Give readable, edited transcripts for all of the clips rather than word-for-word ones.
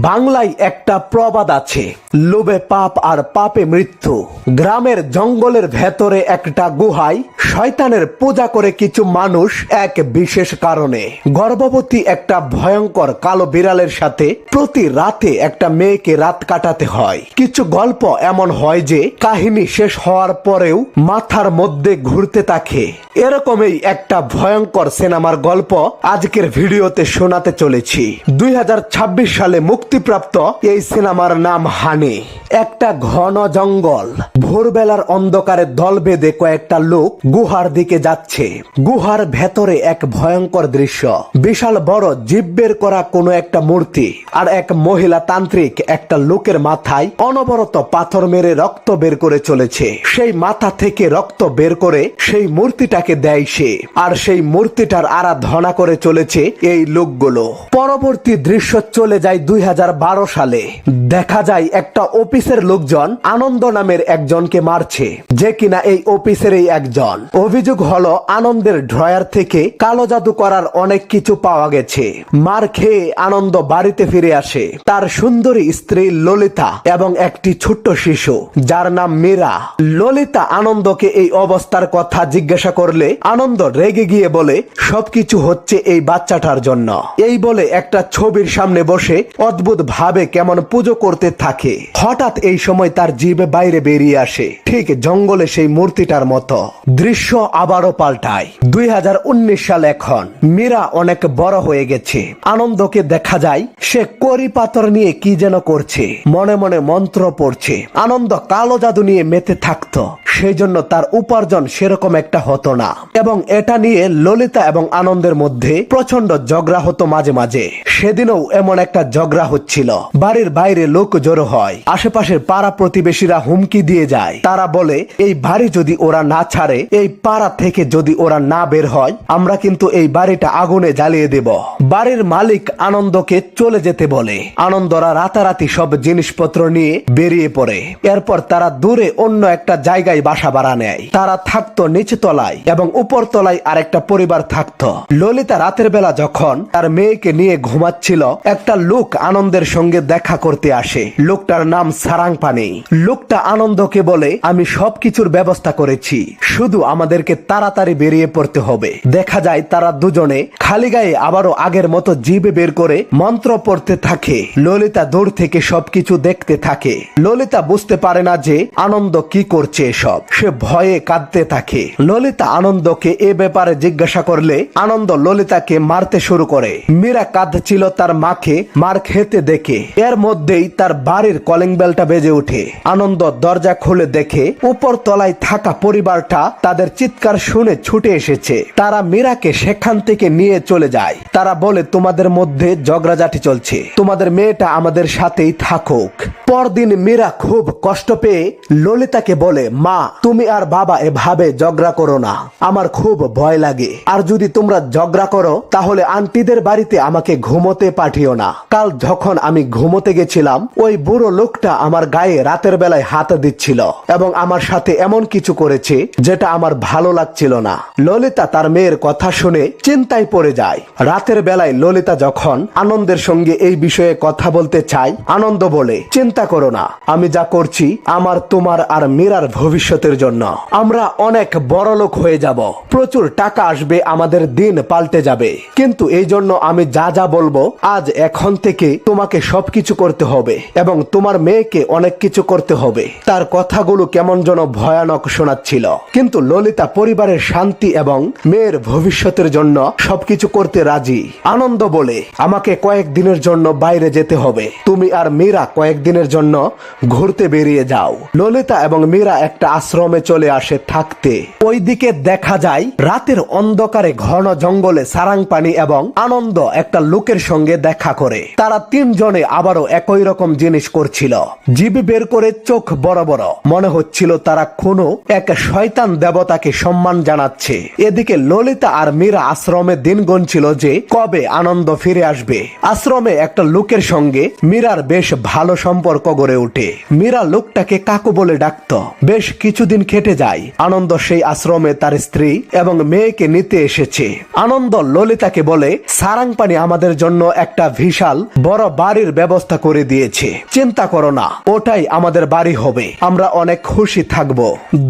বাংলায় একটা প্রবাদ আছে, লোভে পাপ আর পাপে মৃত্যু। গ্রামের জঙ্গলের ভেতরে একটা গুহায় শয়তানের পূজা করে কিছু মানুষ এক বিশেষ কারণে। গর্ভবতী একটা ভয়ঙ্কর কালো বিড়ালের সাথে প্রতি রাতে একটা মেয়েকে রাত কাটাতে হয়। কিছু গল্প এমন হয় যে কাহিনী শেষ হওয়ার পরেও মাথার মধ্যে ঘুরতে থাকে। এরকমই একটা ভয়ঙ্কর সিনেমার গল্প আজকের ভিডিওতে শোনাতে চলেছি। 2026 সালে মুক্তিপ্রাপ্ত এই সিনেমার নাম হানি। একটা ঘন জঙ্গল, ভোরবেলার অন্ধকারে দল বেঁধে কয়েকটা লোক গুহার দিকে যাচ্ছে। গুহার ভেতরে এক ভয়ঙ্কর দৃশ্য, বিশাল বড় জীব বের করা কোনো একটা মূর্তি, আর এক মহিলা তান্ত্রিক একটা লোকের মাথায় অনবরত পাথর মেরে রক্ত বের করে চলেছে। সেই মাথা থেকে রক্ত বের করে সেই মূর্তিটাকে দেয় সে, আর সেই মূর্তিটার আরাধনা করে চলেছে এই লোকগুলো। পরবর্তী দৃশ্য চলে যায় 2012 সালে। দেখা যায় একটা অফিসের লোকজন আনন্দ নামের একজনকে মারছে, যে কিনা এই অফিসেরই একজন। অভিযোগ হলো আনন্দের ড্রয়ার থেকে কালো জাদু করার অনেক কিছু পাওয়া গেছে। মার খেয়ে আনন্দ বাড়িতে ফিরে আসে। তার সুন্দরী স্ত্রী ললিতা এবং একটি ছোট্ট শিশু যার নাম মীরা। ললিতা আনন্দকে এই অবস্থার কথা জিজ্ঞাসা করলে আনন্দ রেগে গিয়ে বলে সবকিছু হচ্ছে এই বাচ্চাটার জন্য। এই বলে একটা ছবির সামনে বসে অদ্ভুত ভাবে কেমন পুজো করতে থাকে। হঠাৎ এই সময় তার জিভ বাইরে বেরিয়ে আসে, ঠিক জঙ্গলে সেই মূর্তিটার মতো। দৃশ্য আবারও পাল্টায় 2019 সাল। এখন মীরা অনেক বড় হয়ে গেছে। আনন্দকে দেখা যায় সে কড়ি পাথর নিয়ে কি যেন করছে, মনে মনে মন্ত্র পড়ছে। আনন্দ কালো জাদু নিয়ে মেতে থাকতো, সেই জন্য তার উপার্জন সেরকম একটা হতো না। এবং এটা নিয়ে ললিতা এবং আনন্দের মধ্যে প্রচন্ড ঝগড়া হতো মাঝে মাঝে। সেদিনও এমন একটা ঝগড়া হচ্ছিল। বাড়ির বাইরে লোক জড়ো হয়, আশেপাশের পাড়া প্রতিবেশীরা হুমকি দিয়ে যায়। তারা বলে এই বাড়ি যদি ওরা না ছাড়ে, এই পাড়া থেকে যদি ওরা না বের হয়, আমরা কিন্তু এই বাড়িটা আগুনে জ্বালিয়ে দেব। বাড়ির মালিক আনন্দকে চলে যেতে বলে। আনন্দরা রাতারাতি সব জিনিসপত্র নিয়ে বেরিয়ে পড়ে। এরপর তারা দূরে অন্য একটা জায়গায় বাসা ভাড়া নেয়। তারা থাকতো নিচু তলায় এবং উপর তলায় আরেকটা পরিবার থাকতো। ললিতা রাতের বেলা যখন তার মেয়েকে নিয়ে ঘুমাচ্ছিল, একটা লোক আনন্দের সঙ্গে দেখা করতে আসে। লোকটার নাম সারাংপানি। লোকটা আনন্দকে বলে আমি সবকিছুর ব্যবস্থা করেছি, শুধু আমাদেরকে তাড়াতাড়ি বেরিয়ে পড়তে হবে। দেখা যায় তারা দুজনে খালি গায়ে আবারও আগের মতো জিভ বের করে মন্ত্র পড়তে থাকে। ললিতা দূর থেকে সবকিছু দেখতে থাকে। ললিতা বুঝতে পারে না যে আনন্দ কি করছে এসব। সে ভয়ে কাঁদতে থাকে। ললিতা আনন্দকে এ ব্যাপারে জিজ্ঞাসা করলে আনন্দ ললিতাকে মারতে শুরু করে। মীরা কাঁদছিল তার মাকে মার খেতে দেখে। এর মধ্যেই তার বাড়ির কলিং বেলটা বেজে ওঠে। আনন্দ দরজা খুলে দেখে উপর তলায় থাকা পরিবারটা তাদের চিৎকার শুনে ছুটে এসেছে। তারা মীরাকে সেখান থেকে নিয়ে চলে যায়। তারা বলে তোমাদের মধ্যে ঝগড়াঝাটি চলছে, তোমাদের মেয়েটা আমাদের সাথেই থাকুক। পরদিন মীরা খুব কষ্ট পেয়ে ললিতাকে বলে মা, তুমি আর বাবা এভাবে ঝগড়া করো না, আমার খুব ভয় লাগে। আর যদি তোমরা ঝগড়া করো তাহলে আন্টিদের বাড়িতে আমাকে ঘুমোতে পাঠিও না। কাল যখন আমি ঘুমোতে গেছিলাম, ওই বুড়ো লোকটা আমার গায়ে রাতের বেলায় হাত দিচ্ছিল এবং আমার সাথে এমন কিছু করেছে যেটা আমার ভালো লাগছিল না। ললিতা তার মেয়ের কথা শুনে চিন্তায় পড়ে যায়। রাতের বেলায় ললিতা যখন আনন্দের সঙ্গে এই বিষয়ে কথা বলতে চায়, আনন্দ বলে চিন্তা করো না, আমি যা করছি আমার, তোমার আর মীরার ভবিষ্যতের জন্য। আমরা অনেক বড় লোক হয়ে যাব, প্রচুর টাকা আসবে, আমাদের দিন পাল্টে যাবে। কিন্তু এই জন্য আমি যা যা বলবো আজ এখন থেকে তোমাকে সবকিছু করতে হবে এবং তোমার মেয়েকে অনেক কিছু করতে হবে। তার কথাগুলো কেমন যেন ভয়ানক শোনাচ্ছিল, কিন্তু ললিতা পরিবারের শান্তি এবং মেয়ের ভবিষ্যতের জন্য সবকিছু করতে রাজি। আনন্দ বলে আমাকে কয়েকদিনের জন্য বাইরে যেতে হবে, তুমি আর মীরা কয়েকদিনের জন্য ঘুরতে বেরিয়ে যাও। ললিতা এবং মীরা একটা আশ্রমে চলে আসে থাকতে। ওইদিকে দেখা যায় রাতের অন্ধকারে ঘন জঙ্গলে সারাংপানি এবং আনন্দ একটা লোকের সঙ্গে দেখা করে। তারা তিনজনে আবারও একই রকম জিনিস করছিল। জিভ বের করে চোখ বড় বড়, মনে হচ্ছিল তারা কোনো এক শয়তান দেবতাকে সম্মান জানাচ্ছে। এদিকে ললিতা আর মীরা আশ্রমে দিন গুনছিল যে কবে আনন্দ ফিরে আসবে। আশ্রমে একটা লোকের সঙ্গে মীরার বেশ ভালো সম্পর্ক গড়ে ওঠে। মীরা লোকটাকে কাকু বলে ডাকত। বেশ কিছুদিন কেটে যায়। আনন্দ সেই আশ্রমে তার স্ত্রী এবং মেয়েকে নিতে এসেছে। আনন্দ ললিতাকে বলে, সারাংপানি আমাদের জন্য একটা বিশাল বড় বাড়ির ব্যবস্থা করে দিয়েছে, চিন্তা করো না, ওটাই আমাদের বাড়ি হবে, আমরা অনেক খুশি থাকব।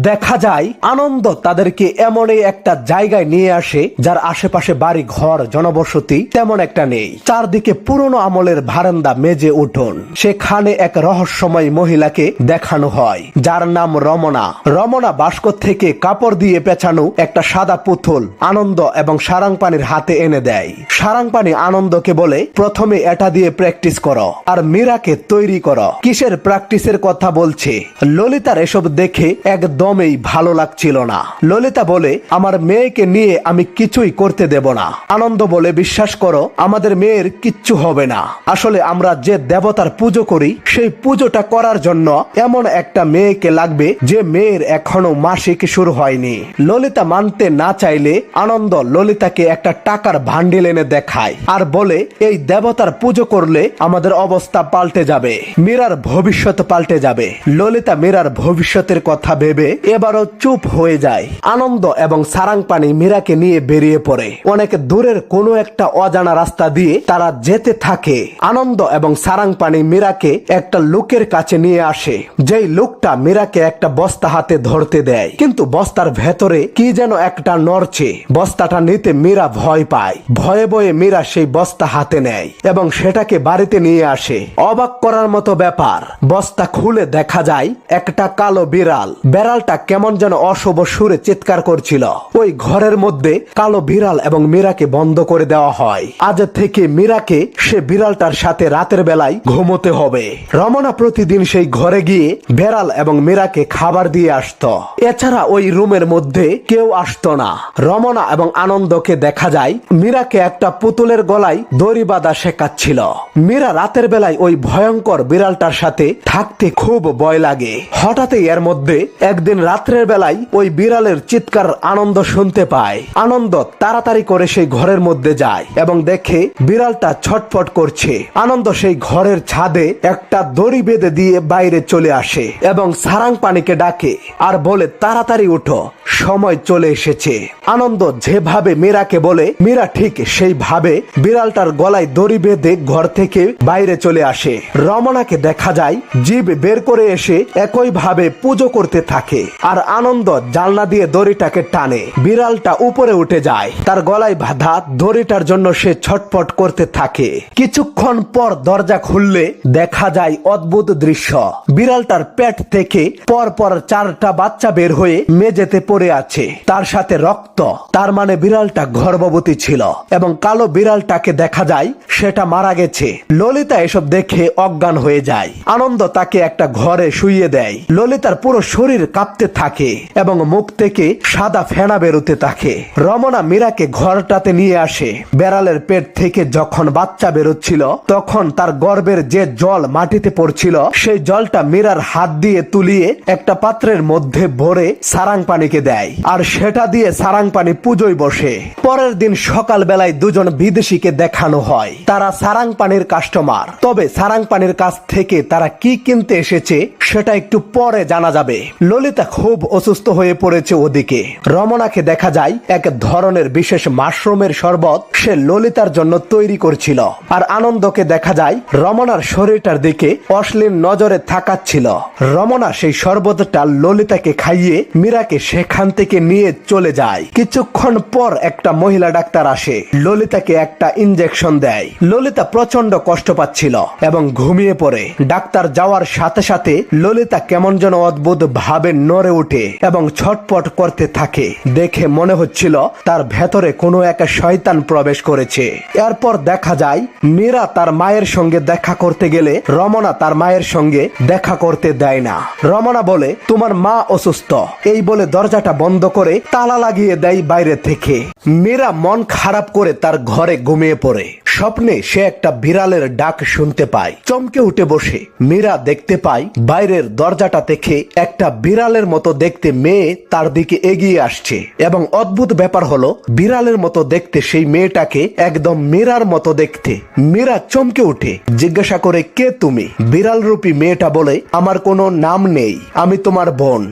দেখা যায় আনন্দ তাদেরকে এমনই একটা জায়গায় নিয়ে আসে যার আশেপাশে বাড়ি ঘর জনবসতি তেমন একটা নেই। চারদিকে পুরনো আমলের বারান্দা, মেজে উঠোন। সেখানে এক রহস্যময় মহিলাকে দেখানো হয় যার নাম রমনা। রমনা বাস্ক থেকে কাপড় দিয়ে পেঁচানো একটা সাদা পুতুল আনন্দ এবং সারাংপানির হাতে এনে দেয়। সারাংপানি আনন্দকে বলে, প্রথমে এটা দিয়ে প্র্যাকটিস করো আর মীরাকে তৈরি করো। কিসের প্র্যাকটিসের কথা বলছে? ললিতার এসব দেখে একদমই ভালো লাগছিল না। ললিতা বলে, আমার মেয়েকে নিয়ে আমি কিছুই করতে দেব না। আনন্দ বলে, বিশ্বাস করো, আমাদের মেয়ের কিচ্ছু হবে না। আসলে আমরা যে দেবতার পুজো করি সেই পুজোটা করার জন্য এমন একটা মেয়েকে লাগবে যে মেয়ের এখনো মাসিক শুরু হয়নি। ললিতা মানতে না চাইলে আনন্দ ললিতাকে একটা টাকার ভান্ডিল এনে দেখায় আর বলে, এই দেবতার পুজো করলে আমাদের অবস্থা পাল্টে যাবে, মীরার ভবিষ্যৎ পাল্টে যাবে। ললিতা মীরার ভবিষ্যতের কথা ভেবে এবারও চুপ হয়ে যায়। আনন্দ এবং সারাংপানি মীরাকে নিয়ে বেরিয়ে পড়ে। অনেক দূরের কোনো একটা অজানা রাস্তা দিয়ে তারা যেতে থাকে। আনন্দ এবং সারাংপানি মীরাকে একটা লোকের কাছে নিয়ে আসে। যেই লোকটা মীরাকে একটা বস্তা হাতে ধরতে দেয়, কিন্তু বস্তার ভেতরে কি যেন একটা নড়ছে। বস্তাটা নিতে মীরা ভয় পায়। ভয়ে ভয়ে মীরা সেই বস্তা হাতে নেয় এবং সেটাকে বাড়িতে নিয়ে আসে। অবাক করার মতো ব্যাপার, বস্তা খুলে দেখা যায় একটা কালো বিড়াল। বিড়ালটা কেমন যেন অশুভ সুরে চিৎকার করছিল। ওই ঘরের মধ্যে কালো বিড়াল এবং মীরাকে বন্ধ করে দেওয়া হয়। আজ থেকে মীরাকে সে বিড়ালটার সাথে রাতের বেলায় ঘুমোতে হবে। রমনা প্রতিদিন সেই ঘরে গিয়ে বিড়াল এবং মীরাকে খাবার দিয়ে আসতো। এছাড়া ওই রুমের মধ্যে কেউ আসতো না। রমনা এবং আনন্দকে দেখা যায় মীরাকে একটা পুতুলের গলায় দড়ি বাঁধা শেখাচ্ছিল। মীরা রাতের বেলায় ওই ভয়ঙ্কর বিড়ালটার সাথে থাকতে খুব ভয় লাগে। হঠাৎই এর মধ্যে একদিন রাত্রের বেলায় ওই বিড়ালের চিৎকার আনন্দ শুনতে পায়। আনন্দ তাড়াতাড়ি করে সেই ঘরের মধ্যে যায় এবং দেখে বিড়ালটা ছটফট করছে। আনন্দ সেই ঘরের ছাদে একটা দড়ি বেঁধে দিয়ে বাইরে চলে আসে এবং সারাংপানিকে ডাকে আর বলে, তাড়াতাড়ি উঠো, সময় চলে এসেছে। আনন্দ যেভাবে মীরাকে বলে, মীরা ঠিক সেইভাবে বিড়ালটার গলায় দড়ি বেঁধে ঘর থেকে বাইরে চলে আসে। রমনাকে দেখা যায় জিভ বের করে এসে একই ভাবে পুজো করতে থাকে আর আনন্দ জানলা দিয়ে দড়িটাকে টানে। বিড়ালটা উপরে উঠে যায়। তার গলায় বাঁধা দড়িটার জন্য সে ছটফট করতে থাকে। কিছুক্ষণ পর দরজা খুললে দেখা যায় অদ্ভুত দৃশ্য। বিড়ালটার পেট থেকে পরপর 4টা বাচ্চা বের হয়ে মেঝেতে পড়ে আছে, তার সাথে রক্ত। তার মানে বিড়ালটা গর্ভবতী ছিল এবং কালো বিড়ালটাকে দেখা যায় সেটা মারা গেছে। ললিতা এসব দেখে অজ্ঞান হয়ে যায়। আনন্দ তাকে একটা ঘরে শুইয়ে দেয়। ললিতার পুরো শরীর কাঁপতে থাকে এবং মুখ থেকে সাদা ফেনা বেরোতে থাকে। রমনা মীরাকে ঘরটাতে নিয়ে আসে। বেড়ালের পেট থেকে যখন বাচ্চা বেরোচ্ছিল তখন তার গর্ভের যে জল মাটিতে পড়ছিল সেই জলটা মীরার হাত দিয়ে তুলিয়ে একটা পাত্রের মধ্যে ভরে সারাংপানিকে দেয় আর সেটা দিয়ে সারাংপানি পুজোয় বসে। পরের দিন সকাল বেলায় দুজন বিদেশিকে দেখানো হয়। তারা সারাংপানির কাস্টমার। তবে সারাংপানির কাছ থেকে তারা কি কিনতে এসেছে সেটা একটু পরে জানা যাবে। ললিতা খুব অসুস্থ হয়ে পড়েছে। ওদিকে রমনাকে দেখা যায় এক ধরনের বিশেষ মাশরুমের শরবত সে ললিতার জন্য তৈরি করছিল আর আনন্দকে দেখা যায় রমনার শরীরটার দিকে অশ্লীল নজরে তাকাচ্ছিল। রমনা সেই শরবতটা ললিতাকে খাইয়ে মীরাকে সেখান থেকে নিয়ে চলে যায়। কিছুক্ষণ পর একটা মহিলা ডাক্তার আসে, ললিতাকে একটা ইনজেকশন দেয়। ললিতা প্রচন্ড কষ্ট পাচ্ছিল এবং ঘুমিয়ে পড়ে। ডাক্তার যাওয়ার সাথে সাথে ললিতা কেমন যেন অদ্ভুত ভাবে নড়ে ওঠে এবং ছটপট করতে থাকে। দেখে মনে হচ্ছিল তার ভেতরে কোনো এক শয়তান প্রবেশ করেছে। এরপর দেখা যায় মীরা তার মায়ের সঙ্গে দেখা করতে গেলে রমনা তার মায়ের সঙ্গে দেখা করতে দেয় না। রমনা বলে, তোমার মা অসুস্থ, এই বলে দরজাটা বন্ধ করে তালা লাগিয়ে দেয় বাইরে থেকে। মীরা মন খারাপ করে তার ঘরে ঘুমিয়ে পড়ে। স্বপ্নে সে একটা বিড়ালের ডাক শুনতে পায়। চমকে উঠে বসে মীরা দেখতে পায় বাইরের দরজাটা থেকে একটা বিড়ালের মতো দেখতে মেয়ে তার দিকে এগিয়ে আসছে এবং অদ্ভুত ব্যাপার হলো বিড়ালের মতো দেখতে সেই মেয়েটাকে একদম মীরার মতো দেখতে। মীরা চমকে উঠে জিজ্ঞাসা করে, কে তুমি? বিড়াল রূপী মেয়েটা বলে, আমার কোনো নাম নেই, আমি তোমার তোমার বোন।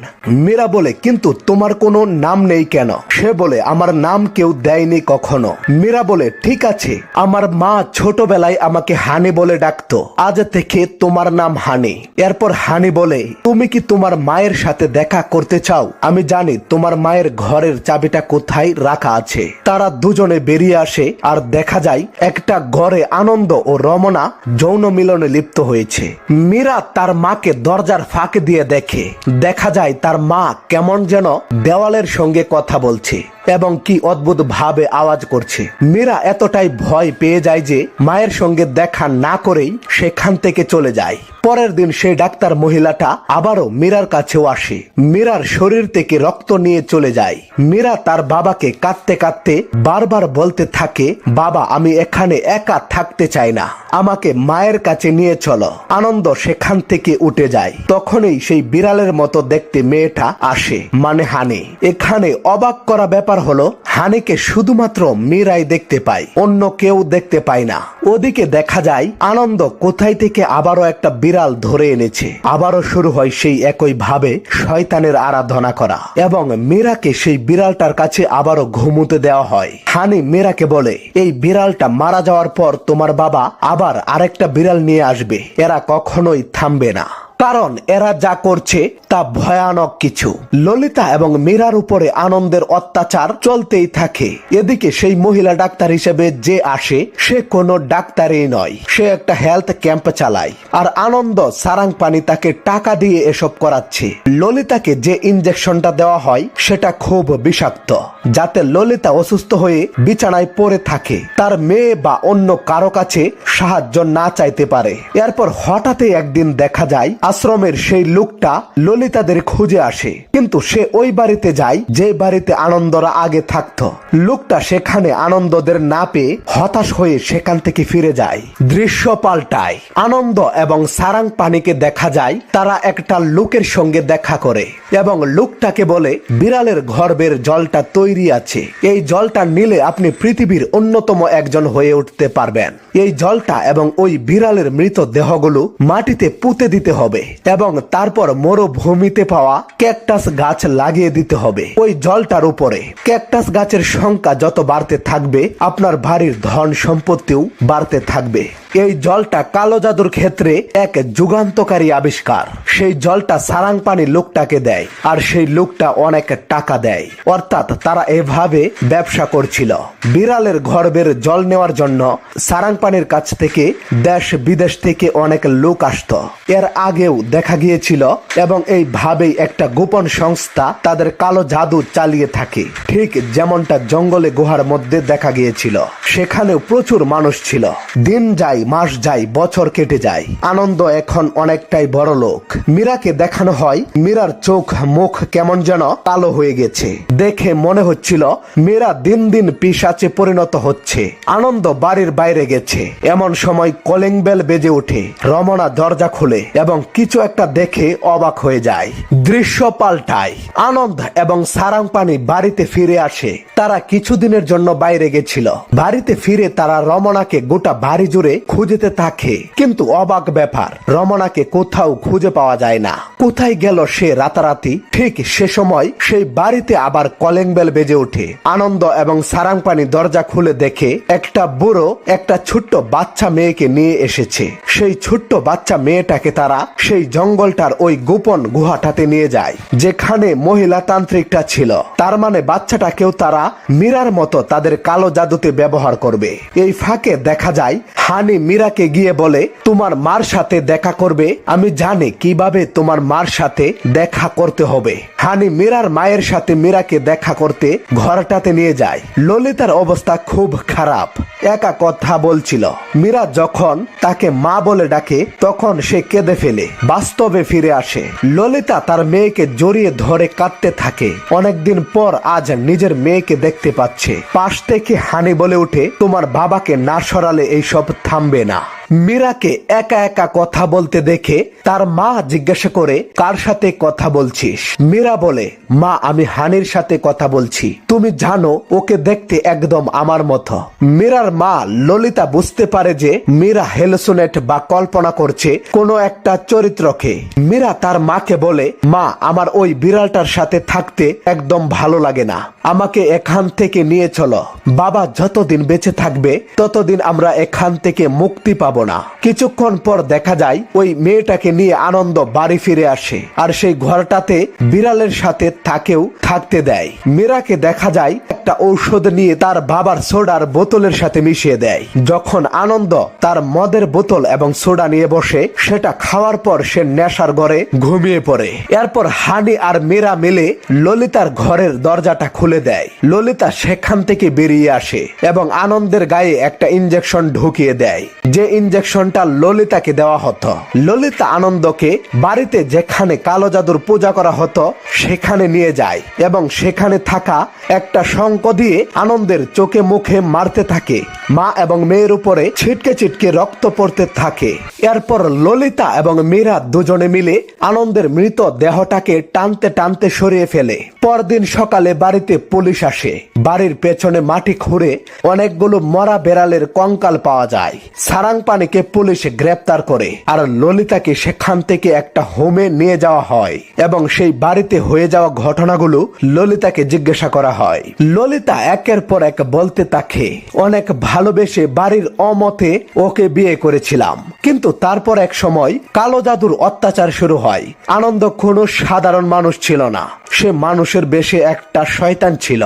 মীরা বলে, কিন্তু তোমার কোনো নাম নেই কেন? সে বলে, আমার নাম কেউ দেয়নি কখনো। মীরা বলে, ঠিক আছে, আমার মা ছোটবেলায় আমাকে হানি বলে ডাকতো, আজ থেকে তোমার নাম হানি। এরপর হানি বলে, তুমি কি তোমার মায়ের সাথে দেখা করতে চাও? আমি জানি তোমার মায়ের ঘরের চাবিটা কোথায় রাখা আছে। তারা দুজনে বেরিয়ে আসে আর দেখা যায় একটা ঘরে আনন্দ ও রমনা যৌন মিলনে লিপ্ত হয়েছে। মীরা তার মাকে দরজার ফাঁক দিয়ে দেখে। দেখা যায় তার মা কেমন যেন দেওয়ালের সঙ্গে কথা বলছে এবং কি অদ্ভুত ভাবে আওয়াজ করছে। মীরা এতটাই ভয় পেয়ে যায় যে মায়ের সঙ্গে দেখা না করেই সেখান থেকে চলে যায়। পরের দিন সেই ডাক্তার মহিলাটা আবারও মীরার কাছেও আসে। মীরার শরীর থেকে রক্ত নিয়ে চলে যায়। মীরা তার বাবাকে কাঁদতে কাঁদতে বারবার বলতে থাকে, বাবা, আমি এখানে একা থাকতে চাই না, আমাকে মায়ের কাছে নিয়ে চলো। আনন্দ সেখান থেকে উঠে যায়। তখনই সেই বিড়ালের মতো দেখতে মেয়েটা আসে, মানে হানি। এখানে অবাক করা ব্যাপার হলো, হানিকে শুধুমাত্র মীরাই দেখতে পায়, অন্য কেউ দেখতে পায় না। ওদিকে দেখা যায় আনন্দ কোথায় থেকে আবারও একটা বিড়াল ধরে এনেছে। আবারও শুরু হয় সেই একই ভাবে শয়তানের আরাধনা করা এবং মীরাকে সেই বিড়ালটার কাছে আবারও ঘুমুতে দেওয়া হয়। হানি মীরাকে বলে, এই বিড়ালটা মারা যাওয়ার পর তোমার বাবা আবার আরেকটা বিড়াল নিয়ে আসবে, এরা কখনোই থামবে না, কারণ এরা যা করছে তা ভয়ানক কিছু। ললিতা এবং মীরার উপরে আনন্দের অত্যাচার চলতেই থাকে। এদিকে সেই মহিলা ডাক্তার হিসেবে যে আসে সে কোনো ডাক্তারই নয়, সে একটা হেলথ ক্যাম্প চালায়। আর আনন্দ সারাংপানি তাকে টাকা দিয়ে এসব করাচ্ছে। ললিতাকে যে ইনজেকশনটা দেওয়া হয় সেটা খুব বিষাক্ত, যাতে ললিতা অসুস্থ হয়ে বিছানায় পড়ে থাকে, তার মেয়ে বা অন্য কারো কাছে সাহায্য না চাইতে পারে। এরপর হঠাৎই একদিন দেখা যায় আশ্রমের সেই লোকটা ললিতাদের খুঁজে আসে, কিন্তু সে ওই বাড়িতে যায় যে বাড়িতে আনন্দরা আগে থাকতো। লোকটা সেখানে আনন্দদের না পেয়ে হতাশ হয়ে সেখান থেকে ফিরে যায়। দৃশ্য পাল্টায়। আনন্দ এবং সারাংপানিকে দেখা যায় তারা একটা লোকের সঙ্গে দেখা করে এবং লোকটাকে বলে, বিড়ালের গর্ভের জলটা তৈরি আছে, এই জলটা নিলে আপনি পৃথিবীর অন্যতম একজন হয়ে উঠতে পারবেন। এই জলটা এবং ওই বিড়ালের মৃত দেহগুলো মাটিতে পুঁতে দিতে হবে এবং তারপর মরুভূমিতে পাওয়া ক্যাকটাস গাছ লাগিয়ে দিতে হবে ওই জলটার উপরে। ক্যাকটাস গাছের সংখ্যা যত বাড়তে থাকবে আপনার বাড়ির ধন সম্পত্তিও বাড়তে থাকবে। এই জলটা কালো জাদুর ক্ষেত্রে এক যুগান্তকারী আবিষ্কার। সেই জলটা সারাংপানি লোকটাকে দেয় আর সেই লোকটা অনেক টাকা দেয়। অর্থাৎ তারা এভাবে ব্যবসা করছিল। বিড়ালের গর্ভের জল নেওয়ার জন্য সারাংপানির কাছ থেকে দেশ বিদেশ থেকে অনেক লোক আসতো। এর আগেও দেখা গিয়েছিল এবং এইভাবেই একটা গোপন সংস্থা তাদের কালো জাদু চালিয়ে থাকে, ঠিক যেমনটা জঙ্গলে গুহার মধ্যে দেখা গিয়েছিল। সেখানেও প্রচুর মানুষ ছিল। দিন যায়, মাস যায়, বছর কেটে যায়। আনন্দ এখন অনেকটাই বড় লোক। মীরাকে দেখানো হয় মীরার চোখ মুখ কেমন যেন কালো হয়ে গেছে। দেখে মনে হচ্ছিল মীরা দিন দিন পিশাচে পরিণত হচ্ছে। আনন্দ বাড়ির বাইরে গেছে, এমন সময় কলিং বেল বেজে ওঠে। রমনা দরজা খুলে এবং কিছু একটা দেখে অবাক হয়ে যায়। দৃশ্য পাল্টায়। আনন্দ এবং সারাংপানি বাড়িতে ফিরে আসে। তারা কিছুদিনের জন্য বাইরে গেছিল। বাড়িতে ফিরে তারা রমনাকে গোটা বাড়ি জুড়ে খুঁজতে থাকে, কিন্তু অবাক ব্যাপার, রমনাকে কোথাও খুঁজে পাওয়া যায় না। কোথায় গেল সে রাতারাতি? ঠিক সে সময় সেই বাড়িতে আবার কলিং বেল বেজে ওঠে। আনন্দ এবং সারাংপানি দরজা খুলে দেখে একটা বুড়ো একটা ছোট্ট বাচ্চা মেয়েকে নিয়ে এসেছে। সেই ছোট্ট বাচ্চা মেয়েটাকে তারা সেই জঙ্গলটার ওই গোপন গুহাটাতে নিয়ে যায় যেখানে মহিলা তান্ত্রিকটা ছিল। তার মানে বাচ্চাটাকেও তারা মীরার মতো তাদের কালো জাদুতে ব্যবহার করবে। এই ফাঁকে দেখা যায় হানি মীরাকে গিয়ে বলে, তোমার মার সাথে দেখা করবে, আমি জানি কিভাবে তোমার মার সাথে দেখা করতে হবে। হানি মীরার মায়ের সাথে মীরাকে দেখা করতে ঘরটাতে নিয়ে যায়। ললিতার অবস্থা খুব খারাপ, একা কথা বলছিল। মীরা যখন তাকে মা বলে ডাকে তখন সে কেঁদে ফেলে, বাস্তবে ফিরে আসে। ললিতা তার মেয়েকে জড়িয়ে ধরে কাঁদতে থাকে। অনেকদিন পর আজ নিজের মেয়েকে দেখতে পাচ্ছে। পাশ থেকে হানি বলে উঠে, তোমার বাবাকে না সরালে এইসব থামবে না। মীরাকে একা একা কথা বলতে দেখে তার মা জিজ্ঞাসা করে, কার সাথে কথা বলছিস? মীরা বলে, মা, আমি হানির সাথে কথা বলছি। তুমি জানো ওকে দেখতে একদম আমার মতো। মীরার মা ললিতা বুঝতে পারে যে মীরা হ্যালুসিনেট বা কল্পনা করছে কোনো একটা চরিত্রকে। মীরা তার মাকে বলে, মা, আমার ওই বিড়ালটার সাথে থাকতে একদম ভালো লাগে না, আমাকে এখান থেকে নিয়ে চলো। বাবা যতদিন বেঁচে থাকবে ততদিন আমরা এখান থেকে মুক্তি পাবো না। কিছুক্ষণ পর দেখা যায় ওই মেয়েটাকে নিয়ে আনন্দ বাড়ি ফিরে আসে, আর সেই ঘরটাতে বিড়ালের সাথে তাকেও থাকতে দেয়। মীরাকে দেখা যায় একটা ঔষধ নিয়ে তার বাবার সোডার বোতলের সাথে মিশিয়ে দেয়। যখন আনন্দ তার মদের বোতল এবং সোডা নিয়ে বসে, সেটা খাওয়ার পর সে নেশার ঘরে ঘুমিয়ে পড়ে। এরপর হানি আর মীরা মিলে ললিতার ঘরের দরজাটা খুলে দেয়। ললিতা সেখান থেকে বেরিয়ে আসে এবং আনন্দের গায়ে একটা ইঞ্জেকশন ঢুকিয়ে দেয়, যে ইঞ্জেকশনটা ললিতাকে দেওয়া হতো। ললিতা আনন্দকে বাড়িতে যেখানে কালো জাদুর পূজা করা হতো সেখানে নিয়ে যায় এবং সেখানে থাকা একটা শঙ্খ দিয়ে আনন্দের চোখে মুখে মারতে থাকে। মা এবং মেয়ের উপরে ছিটকে ছিটকে রক্ত পড়তে থাকে। এরপর ললিতা এবং মীরা দুজনে মিলে আনন্দের মৃত দেহটাকে টানতে টানতে সরিয়ে ফেলে। পরদিন সকালে বাড়িতে পুলিশ আসে। বাড়ির পেছনে মাটি খুঁড়ে অনেকগুলো মরা বেড়ালের কঙ্কাল পাওয়া যায়। সারাংপানিকে পুলিশ গ্রেপ্তার করে আর ললিতাকে সেখান থেকে একটা হোমে নিয়ে যাওয়া হয় এবং সেই বাড়িতে হয়ে যাওয়া ঘটনাগুলো ললিতাকে জিজ্ঞাসা করা হয়। ললিতা একের পর এক বলতে থাকে, অনেক ভালোবেসে বাড়ির অমতে ওকে বিয়ে করেছিলাম, কিন্তু তারপর এক সময় কালো জাদুর অত্যাচার শুরু হয়। আনন্দ কোনো সাধারণ মানুষ ছিল না, সে মানুষের বেশে একটা শয়তান ছিল।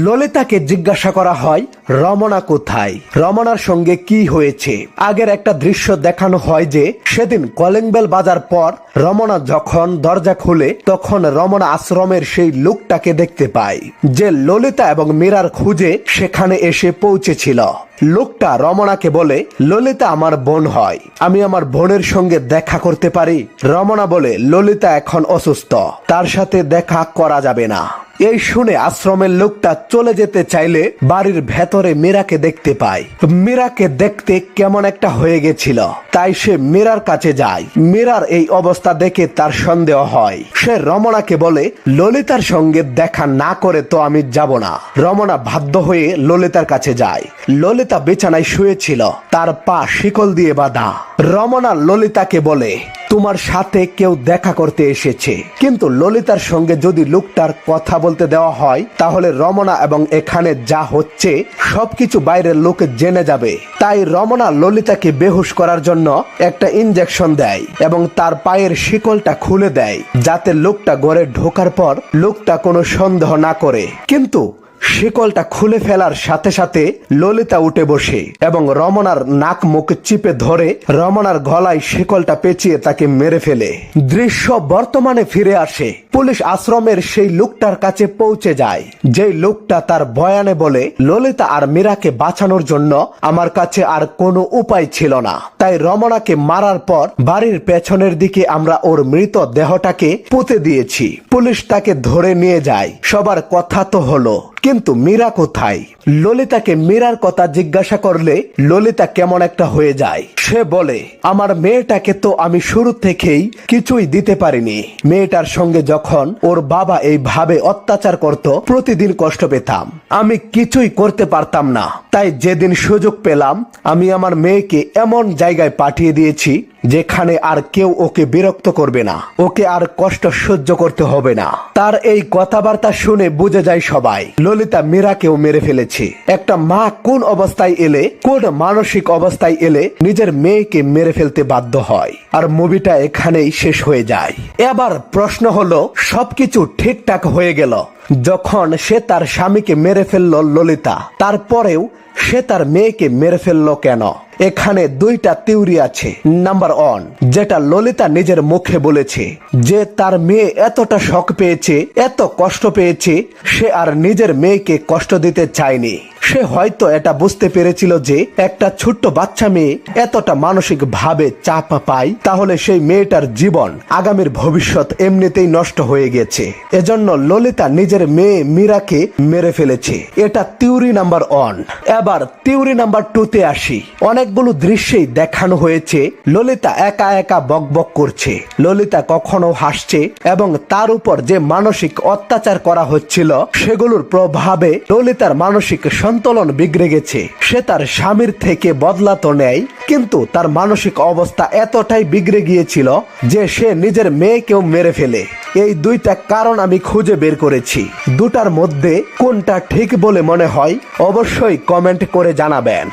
ললিতাকে জিজ্ঞাসা করা হয়, রমনা কোথায়, রমনার সঙ্গে কি হয়েছে। আগের একটা দৃশ্য দেখানো হয় যে সেদিন কলিং বেল বাজার পর রমনা যখন দরজা খুলে তখন রমনা আশ্রমের সেই লোকটাকে দেখতে পায়, যে ললিতা এবং মীরার খুঁজে সেখানে এসে পৌঁছেছিল। লোকটা রমনাকে বলে, ললিতা আমার বোন হয়, আমি আমার বোনের সঙ্গে দেখা করতে পারি? রমনা বলে, ললিতা এখন অসুস্থ, তার সাথে দেখা করা যাবে না। এই শুনে আশ্রমের লোকটা চলে যেতে চাইলে বাড়ির ভেতরে মীরাকে দেখতে পায়। মীরাকে দেখতে কেমন একটা হয়ে গেছিল, তাই সে মীরার কাছে যায়। মীরার এই অবস্থা দেখে তার সন্দেহ হয়। সে রমনাকে বলে, ললিতার সঙ্গে দেখা না করে তো আমি যাব না। রমনা বাধ্য হয়ে ললিতার কাছে যায়। ললিতা বিছানায় শুয়েছিল, তার পা শিকল দিয়ে বাঁধা। রমনা ললিতাকে বলে, তোমার সাথে কেউ দেখা করতে এসেছে, কিন্তু ললিতার সঙ্গে যদি লোকটার কথা বলতে দেওয়া হয় তাহলে রমনা এবং এখানে যা হচ্ছে সবকিছু বাইরের লোকে জেনে যাবে। তাই রমনা ললিতাকে বেহুশ করার জন্য একটা ইঞ্জেকশন দেয় এবং তার পায়ের শিকলটা খুলে দেয়, যাতে লোকটা ঘরে ঢোকার পর লোকটা কোনো সন্দেহ না করে। কিন্তু শিকলটা খুলে ফেলার সাথে সাথে ললিতা উঠে বসে এবং রমনার নাক মুখ চিপে ধরে রমনার গলায় শিকলটা পেঁচিয়ে তাকে মেরে ফেলে। দৃশ্য বর্তমানে ফিরে আসে। পুলিশ আশ্রমের সেই লোকটার কাছে পৌঁছে যায়, যে লোকটা তার বয়ানে বলে, ললিতা আর মীরাকে বাঁচানোর জন্য আমার কাছে আর কোনো উপায় ছিল না, তাই রমনাকে মারার পর বাড়ির পেছনের দিকে আমরা ওর মৃত দেহটাকে পুঁতে দিয়েছি। পুলিশ তাকে ধরে নিয়ে যায়। সবার কথা তো হলো, কিন্তু মীরা কোথায়? ললিতাকে মীরার কথা জিজ্ঞাসা করলে ললিতা কেমন একটা হয়ে যায়। সে বলে, আমার মেয়েটাকে তো আমি শুরু থেকেই কিছুই দিতে পারিনি। মেয়েটার সঙ্গে যখন ওর বাবা এইভাবে অত্যাচার করত প্রতিদিন কষ্ট পেতাম, আমি কিছুই করতে পারতাম না। তাই যেদিন সুযোগ পেলাম আমি আমার মেয়েকে এমন জায়গায় পাঠিয়ে দিয়েছি যেখানে আর কেউ ওকে বিরক্ত করবে না, ওকে আর কষ্ট সহ্য করতে হবে না। তার এই কথাবার্তা শুনে বুঝে যায় সবাই ললিতা মীরাকেও মেরে ফেলেছে। একটা মা কোন অবস্থায় এলে, কোন মানসিক অবস্থায় এলে নিজের মেয়েকে মেরে ফেলতে বাধ্য হয়। আর মুভিটা এখানেই শেষ হয়ে যায়। এবার প্রশ্ন হলো, সবকিছু ঠিকঠাক হয়ে গেল যখন সে তার স্বামীকে মেরে ফেললো ললিতা, তারপরেও সে তার মেয়েকে মেরে ফেললো কেন? এখানে দুইটা থিওরি আছে। নাম্বার 1, যেটা ললিতা নিজের মুখে বলেছে, যে তার মেয়ে এতটা শক পেয়েছে, এত কষ্ট পেয়েছে, সে আর নিজের মেয়েকে কষ্ট দিতে চায়নি। সে হয়তো এটা বুঝতে পেরেছিল যে একটা ছোট্ট বাচ্চা মেয়ে এতটা মানসিক ভাবে চাপ পায়, তাহলে সেই মেয়েটার জীবন, আগামীর ভবিষ্যৎ এমনিতেই নষ্ট হয়ে গেছে। এজন্য ললিতা নিজের মেয়ে মীরাকে মেরে ফেলেছে। এটা থিওরি নাম্বার 1। এবার থিওরি নাম্বার 2 তে আসি। অনেক অনেকগুলো দৃশ্যেই দেখানো হয়েছে ললিতা একা একা বকবক করছে, ললিতা কখনো হাসছে এবং তার উপর যে মানসিক অত্যাচার করা হচ্ছিল সেগুলোর প্রভাবে ললিতার মানসিক সন্তুলন বিগড়ে গেছে। সে তার স্বামীর থেকে বদলা তো নেয়, কিন্তু তার মানসিক অবস্থা এতটাই বিগড়ে গিয়েছিল যে সে নিজের মেয়েকেও মেরে ফেলে। এই দুইটা কারণ আমি খুঁজে বের করেছি। দুটার মধ্যে কোনটা ঠিক বলে মনে হয় অবশ্যই কমেন্ট করে জানাবেন।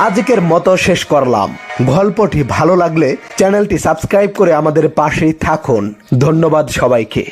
আজকের মতো শেষ করলাম। গল্পটি ভালো লাগলে চ্যানেলটি সাবস্ক্রাইব করে আমাদের পাশেই থাকুন। ধন্যবাদ সবাইকে।